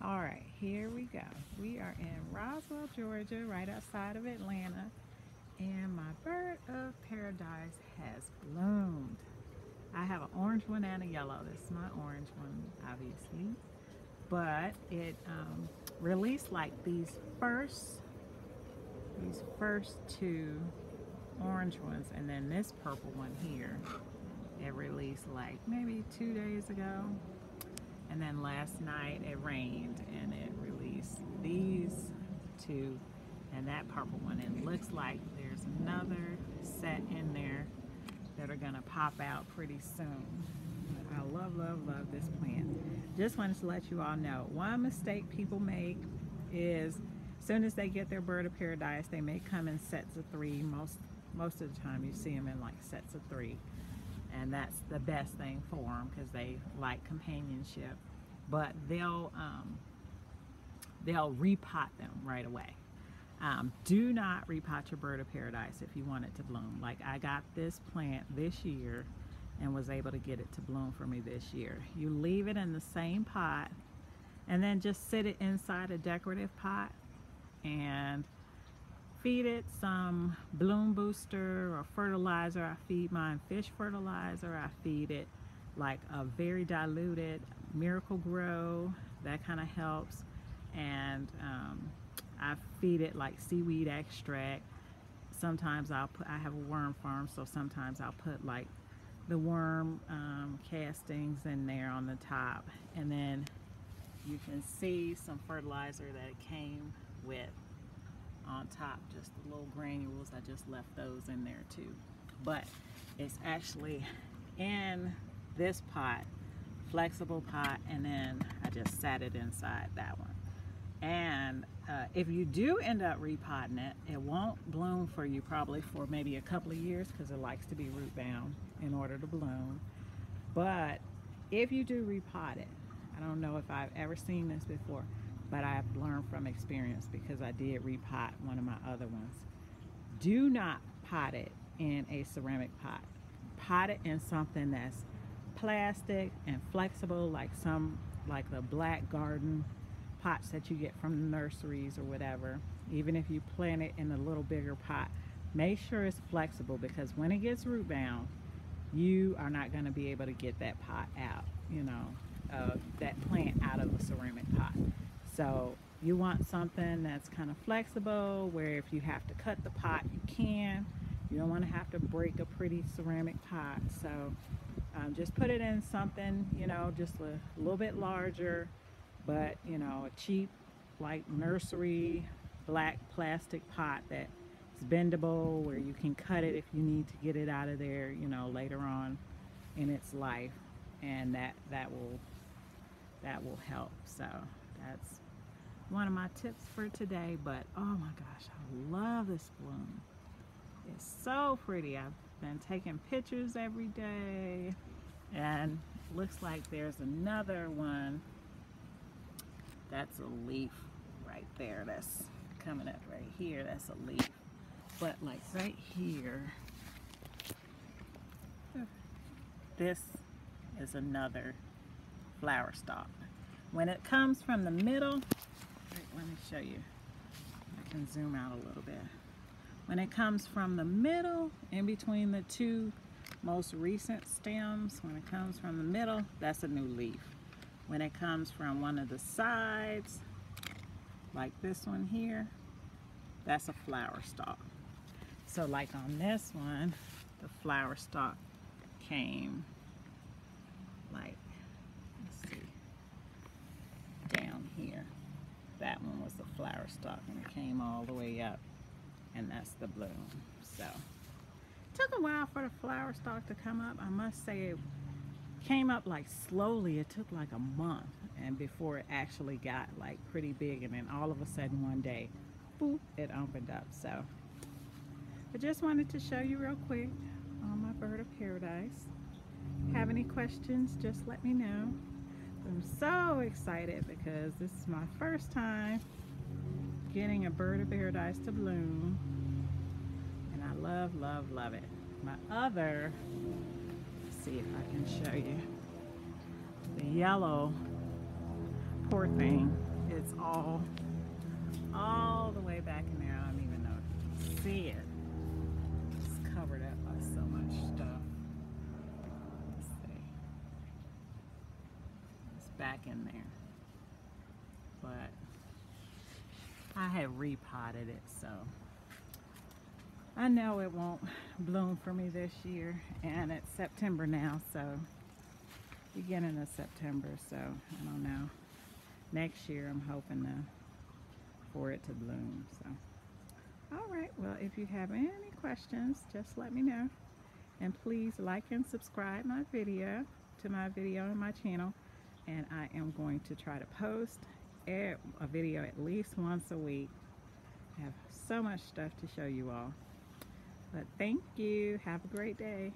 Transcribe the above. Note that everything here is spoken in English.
All right, here we go. We are in Roswell, Georgia, right outside of Atlanta, and my bird of paradise has bloomed. I have an orange one and a yellow. This is my orange one, obviously, but it released like these first two orange ones, and then this purple one here. It released like maybe 2 days ago, and then last night it rained and it released these two and that purple one. It looks like there's another set in there that are gonna pop out pretty soon. I love, love, love this plant. Just wanted to let you all know, one mistake people make is as soon as they get their bird of paradise, they may come in sets of three. Most of the time you see them in like sets of three, and that's the best thing for them because they like companionship. But they'll repot them right away. Do not repot your bird of paradise if you want it to bloom. Like I got this plant this year and was able to get it to bloom for me this year. You leave it in the same pot and then just sit it inside a decorative pot and feed it some bloom booster or fertilizer. I feed mine fish fertilizer. I feed it like a very diluted Miracle Grow. That kind of helps. And I feed it like seaweed extract. Sometimes I have a worm farm, so sometimes I'll put like the worm castings in there on the top, and then you can see some fertilizer that it came with on top, just the little granules. I just left those in there too, but it's actually in this pot, flexible pot, and then I just sat it inside that one. And if you do end up repotting it, it won't bloom for you probably for maybe a couple of years because it likes to be root bound in order to bloom. But if you do repot it, I don't know if I've ever seen this before, but I've learned from experience because I did repot one of my other ones. Do not pot it in a ceramic pot. Pot it in something that's plastic and flexible, like the Black Garden pots that you get from the nurseries or whatever. Even if you plant it in a little bigger pot, make sure it's flexible, because when it gets root bound, you are not going to be able to get that pot out, that plant out of the ceramic pot. So you want something that's kind of flexible, where if you have to cut the pot, you can. You don't want to have to break a pretty ceramic pot. So just put it in something, just a little bit larger, but a cheap like nursery black plastic pot that's bendable, where you can cut it if you need to get it out of there, later on in its life, and that will help. So that's one of my tips for today. But oh my gosh, I love this bloom. It's so pretty. I've been taking pictures every day, and looks like there's another one. That's a leaf right there. That's coming up right here. That's a leaf. But like right here, this is another flower stalk. When it comes from the middle, let me show you. I can zoom out a little bit. When it comes from the middle, in between the two most recent stems, when it comes from the middle, that's a new leaf. When it comes from one of the sides, like this one here, that's a flower stalk. So like on this one, the flower stalk came like, let's see, down here. That one was the flower stalk, and it came all the way up, and that's the bloom. So it took a while for the flower stalk to come up. I must say it came up like slowly. It took like a month and before it actually got like pretty big, and then all of a sudden one day, boop, it opened up. So I just wanted to show you real quick on my bird of paradise. Have any questions, just let me know. I'm so excited because this is my first time getting a bird of paradise to bloom, and I love, love, love it. My other, let's see if I can show you, the yellow, poor thing, it's all the way back in there. I don't even know if you can see it. It's covered up by so much stuff. Let's see. It's back in there. But I had repotted it, so I know it won't bloom for me this year. And it's September now, so beginning of September, so I don't know. Next year I'm hoping for it to bloom. So all right, well, if you have any questions, just let me know, and please like and subscribe my video on my channel. And I am going to try to post a video at least once a week. I have so much stuff to show you all, but thank you. Have a great day.